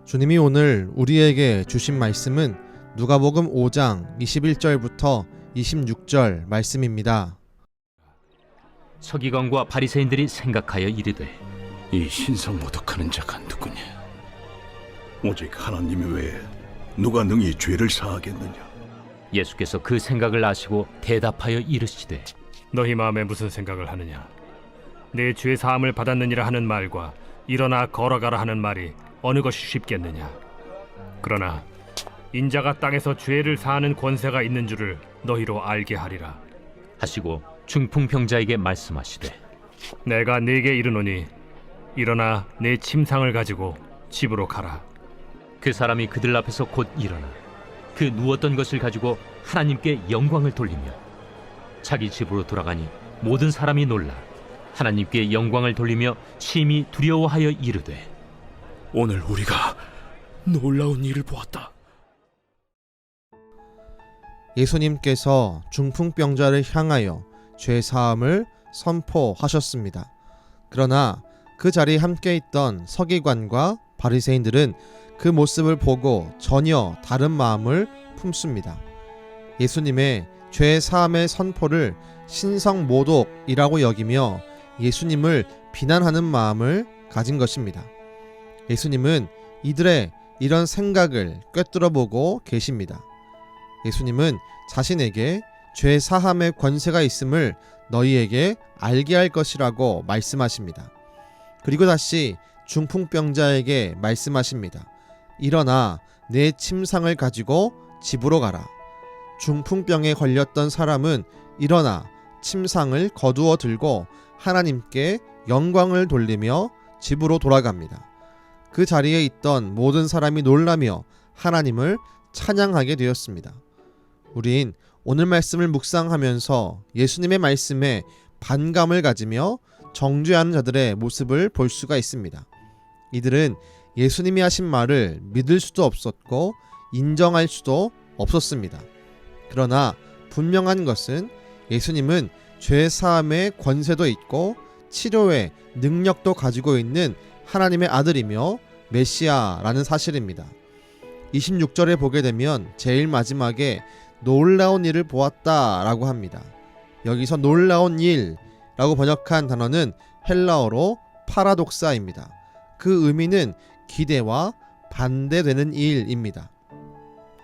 주님이 오늘 우리에게 주신 말씀은 누가복음 5장 21절부터 26절 말씀입니다. 서기관과 바리새인들이 생각하여 이르되 이 신성 모독하는 자가 누구냐? 오직 하나님 외에 누가 능히 죄를 사하겠느냐? 예수께서 그 생각을 아시고 대답하여 이르시되 너희 마음에 무슨 생각을 하느냐? 내 죄 사함을 받았느니라 하는 말과 일어나 걸어가라 하는 말이 어느 것이 쉽겠느냐? 그러나 인자가 땅에서 죄를 사하는 권세가 있는 줄을 너희로 알게 하리라 하시고 중풍병자에게 말씀하시되 내가 네게 이르노니 일어나 내 침상을 가지고 집으로 가라. 그 사람이 그들 앞에서 곧 일어나 그 누웠던 것을 가지고 하나님께 영광을 돌리며 자기 집으로 돌아가니 모든 사람이 놀라 하나님께 영광을 돌리며 심히 두려워하여 이르되 오늘 우리가 놀라운 일을 보았다. 예수님께서 중풍병자를 향하여 죄 사함을 선포하셨습니다. 그러나 그 자리에 함께 있던 서기관과 바리새인들은 그 모습을 보고 전혀 다른 마음을 품습니다. 예수님의 죄 사함의 선포를 신성모독이라고 여기며 예수님을 비난하는 마음을 가진 것입니다. 예수님은 이들의 이런 생각을 꿰뚫어보고 계십니다. 예수님은 자신에게 죄 사함의 권세가 있음을 너희에게 알게 할 것이라고 말씀하십니다. 그리고 다시 중풍병자에게 말씀하십니다. 일어나 내 침상을 가지고 집으로 가라. 중풍병에 걸렸던 사람은 일어나 침상을 거두어 들고 하나님께 영광을 돌리며 집으로 돌아갑니다. 그 자리에 있던 모든 사람이 놀라며 하나님을 찬양하게 되었습니다. 우린 오늘 말씀을 묵상하면서 예수님의 말씀에 반감을 가지며 정죄하는 자들의 모습을 볼 수가 있습니다. 이들은 예수님이 하신 말을 믿을 수도 없었고 인정할 수도 없었습니다. 그러나 분명한 것은 예수님은 죄 사함의 권세도 있고 치료의 능력도 가지고 있는 하나님의 아들이며 메시아라는 사실입니다. 26절에 보게 되면 제일 마지막에 놀라운 일을 보았다라고 합니다. 여기서 놀라운 일라고 번역한 단어는 헬라어로 파라독사입니다. 그 의미는 기대와 반대되는 일입니다.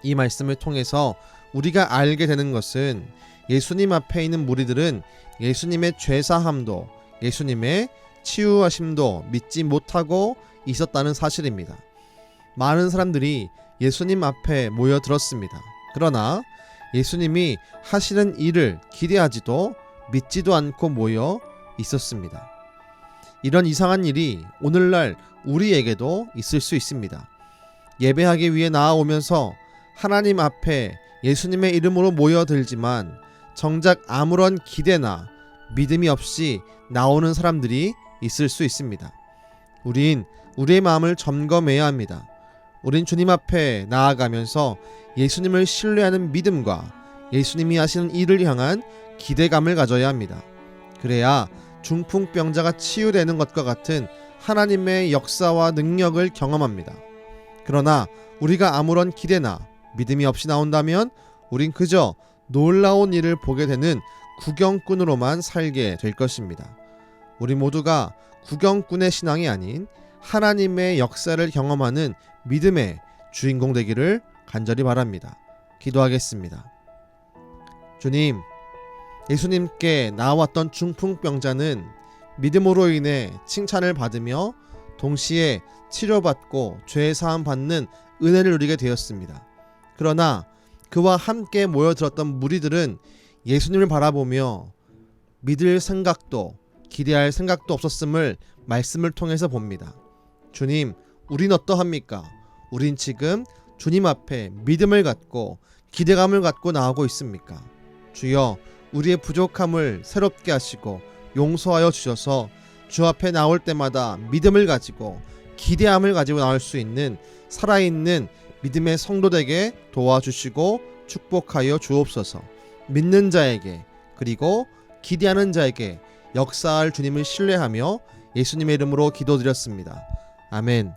이 말씀을 통해서 우리가 알게 되는 것은 예수님 앞에 있는 무리들은 예수님의 죄사함도 예수님의 치유하심도 믿지 못하고 있었다는 사실입니다. 많은 사람들이 예수님 앞에 모여들었습니다. 그러나 예수님이 하시는 일을 기대하지도 믿지도 않고 모여 있었습니다. 이런 이상한 일이 오늘날 우리에게도 있을 수 있습니다. 예배하기 위해 나아오면서 하나님 앞에 예수님의 이름으로 모여들지만 정작 아무런 기대나 믿음이 없이 나오는 사람들이 있을 수 있습니다. 우린 우리의 마음을 점검해야 합니다. 우린 주님 앞에 나아가면서 예수님을 신뢰하는 믿음과 예수님이 하시는 일을 향한 기대감을 가져야 합니다. 그래야 중풍병자가 치유되는 것과 같은 하나님의 역사와 능력을 경험합니다. 그러나 우리가 아무런 기대나 믿음이 없이 나온다면 우린 그저 놀라운 일을 보게 되는 구경꾼으로만 살게 될 것입니다. 우리 모두가 구경꾼의 신앙이 아닌 하나님의 역사를 경험하는 믿음의 주인공 되기를 간절히 바랍니다. 기도하겠습니다. 주님, 예수님께 나왔던 중풍병자는 믿음으로 인해 칭찬을 받으며 동시에 치료받고 죄 사함 받는 은혜를 누리게 되었습니다. 그러나 그와 함께 모여들었던 무리들은 예수님을 바라보며 믿을 생각도 기대할 생각도 없었음을 말씀을 통해서 봅니다. 주님, 우린 어떠합니까? 우린 지금 주님 앞에 믿음을 갖고 기대감을 갖고 나오고 있습니까? 주여, 우리의 부족함을 새롭게 하시고 용서하여 주셔서 주 앞에 나올 때마다 믿음을 가지고 기대함을 가지고 나올 수 있는 살아있는 믿음의 성도 되게 도와주시고 축복하여 주옵소서. 믿는 자에게 그리고 기대하는 자에게 역사할 주님을 신뢰하며 예수님의 이름으로 기도드렸습니다. 아멘.